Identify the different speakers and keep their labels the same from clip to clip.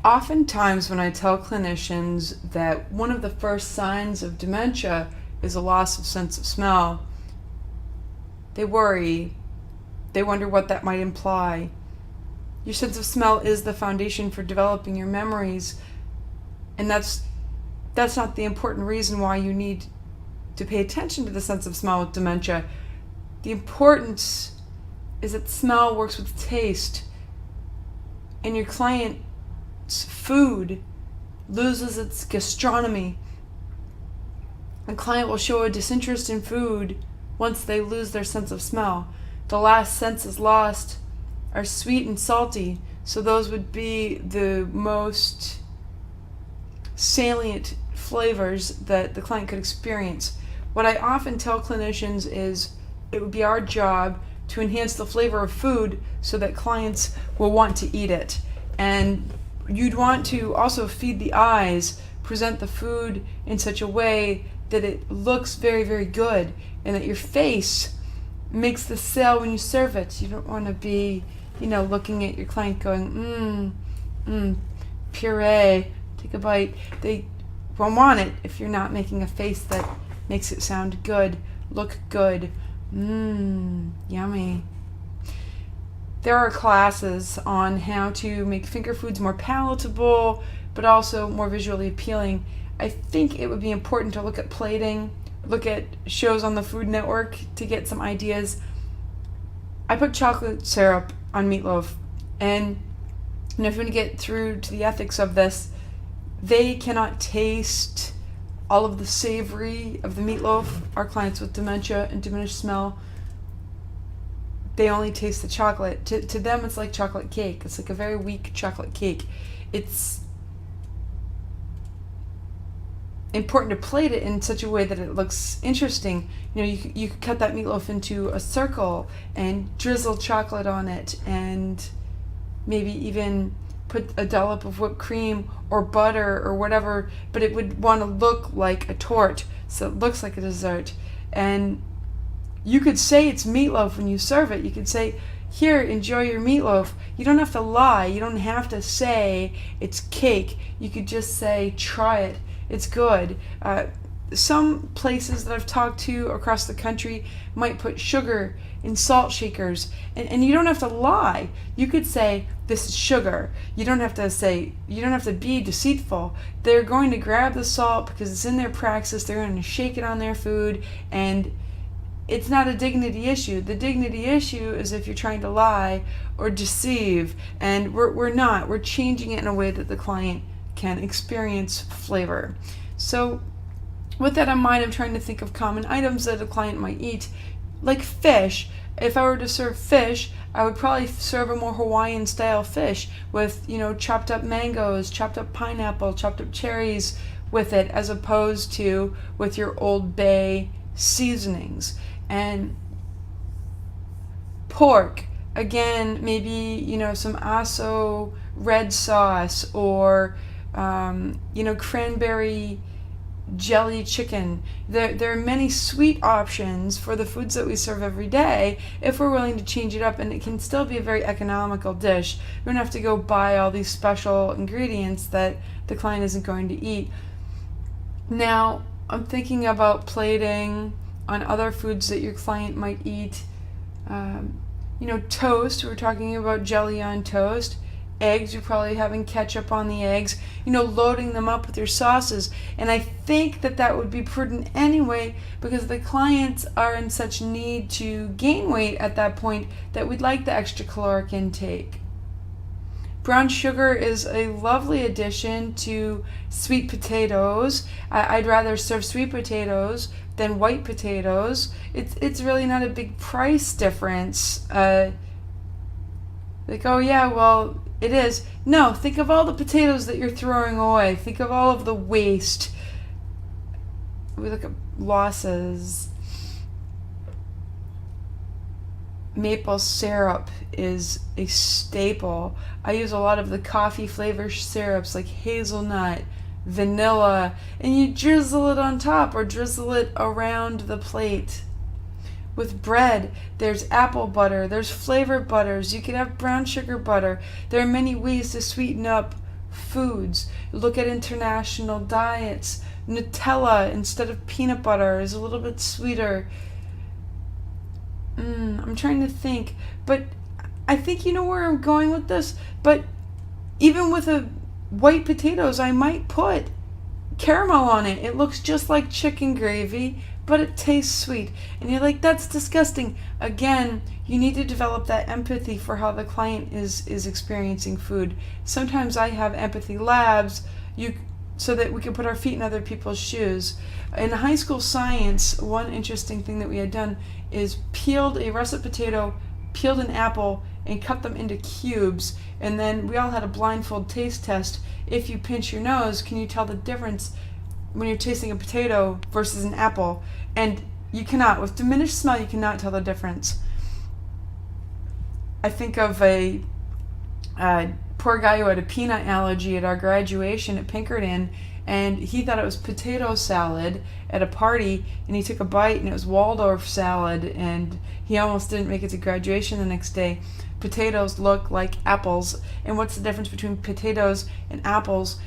Speaker 1: Oftentimes when I tell clinicians that one of the first signs of dementia is a loss of sense of smell, they worry. They wonder what that might imply. Your sense of smell is the foundation for developing your memories, and that's not the important reason why you need to pay attention to the sense of smell with dementia. The importance is that smell works with taste, and your client's food loses its gastronomy. A client will show a disinterest in food once they lose their sense of smell. The last senses lost are sweet and salty, so those would be the most salient flavors that the client could experience. What I often tell clinicians is it would be our job to enhance the flavor of food so that clients will want to eat it. And you'd want to also feed the eyes, present the food in such a way that it looks very, very good, and that your face makes the sale when you serve it. You don't want to be, looking at your client going, puree, take a bite. They won't want it if you're not making a face that makes it sound good, look good. Yummy. There are classes on how to make finger foods more palatable, but also more visually appealing. I think it would be important to look at plating, look at shows on the Food Network to get some ideas. I put chocolate syrup on meatloaf, and if you want to get through to the ethics of this, they cannot taste all of the savory of the meatloaf. Our clients with dementia and diminished smell, they only taste the chocolate. To them, it's like chocolate cake. It's like a very weak chocolate cake. It's important to plate it in such a way that it looks interesting. You could cut that meatloaf into a circle and drizzle chocolate on it, and maybe even put a dollop of whipped cream or butter or whatever, but it would want to look like a torte, so it looks like a dessert. And you could say it's meatloaf when you serve it. You could say, here, enjoy your meatloaf. You don't have to lie. You don't have to say it's cake. You could just say, try it. It's good. Some places that I've talked to across the country might put sugar in salt shakers, and you don't have to lie. You could say, this is sugar. You don't have to be deceitful. They're going to grab the salt because it's in their praxis. They're going to shake it on their food, and it's not a dignity issue. The dignity issue is if you're trying to lie or deceive, and we're not. We're changing it in a way that the client can experience flavor. So with that in mind, I'm trying to think of common items that a client might eat, like fish. If I were to serve fish, I would probably serve a more Hawaiian style fish with, chopped up mangoes, chopped up pineapple, chopped up cherries with it, as opposed to with your Old Bay seasonings. And pork, again, maybe, some aso red sauce, or cranberry jelly chicken. There are many sweet options for the foods that we serve every day if we're willing to change it up, and it can still be a very economical dish. We don't have to go buy all these special ingredients that the client isn't going to eat. Now, I'm thinking about plating on other foods that your client might eat. Toast, we're talking about jelly on toast. Eggs, you're probably having ketchup on the eggs, loading them up with your sauces. And I think that would be prudent anyway, because the clients are in such need to gain weight at that point that we'd like the extra caloric intake. Brown sugar is a lovely addition to sweet potatoes. I'd rather serve sweet potatoes than white potatoes. It's really not a big price difference. Oh yeah, well, it is. No, think of all the potatoes that you're throwing away. Think of all of the waste. We look at losses. Maple syrup is a staple. I use a lot of the coffee flavor syrups like hazelnut, vanilla, and you drizzle it on top or drizzle it around the plate. With bread, there's apple butter, there's flavored butters, you can have brown sugar butter. There are many ways to sweeten up foods. Look at international diets. Nutella instead of peanut butter is a little bit sweeter. I'm trying to think, but I think you know where I'm going with this. But even with a white potatoes, I might put caramel on it. It looks just like chicken gravy, but it tastes sweet. And you're like, that's disgusting. Again, you need to develop that empathy for how the client is experiencing food. Sometimes I have empathy labs so that we can put our feet in other people's shoes. In high school science, one interesting thing that we had done is peeled a russet potato, peeled an apple, and cut them into cubes. And then we all had a blindfold taste test. If you pinch your nose, can you tell the difference when you're tasting a potato versus an apple? And you cannot. With diminished smell, you cannot tell the difference. I think of a poor guy who had a peanut allergy at our graduation at Pinkerton, and he thought it was potato salad at a party, and he took a bite and it was Waldorf salad, and he almost didn't make it to graduation the next day. Potatoes look like apples, and what's the difference between potatoes and apples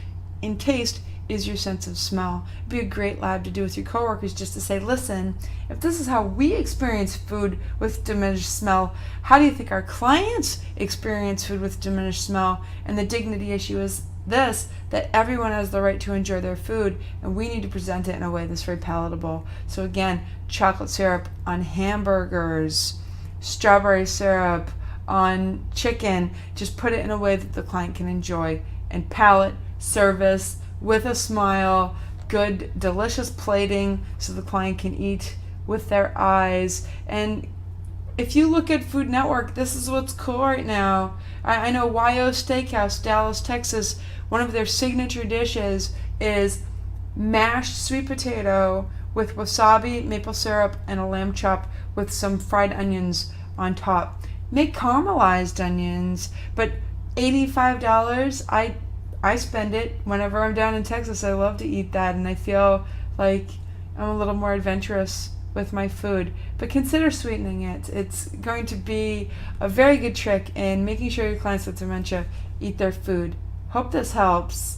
Speaker 1: in taste is your sense of smell. It'd be a great lab to do with your coworkers, just to say, listen, if this is how we experience food with diminished smell, how do you think our clients experience food with diminished smell? And the dignity issue is this, that everyone has the right to enjoy their food, and we need to present it in a way that's very palatable. So again, chocolate syrup on hamburgers, strawberry syrup on chicken, just put it in a way that the client can enjoy. And palate, service, with a smile, good, delicious plating so the client can eat with their eyes. And if you look at Food Network, this is what's cool right now. I know YO Steakhouse, Dallas, Texas, one of their signature dishes is mashed sweet potato with wasabi, maple syrup, and a lamb chop with some fried onions on top. Make caramelized onions, but $85, I spend it whenever I'm down in Texas. I love to eat that, and I feel like I'm a little more adventurous with my food. But consider sweetening it. It's going to be a very good trick in making sure your clients with dementia eat their food. Hope this helps.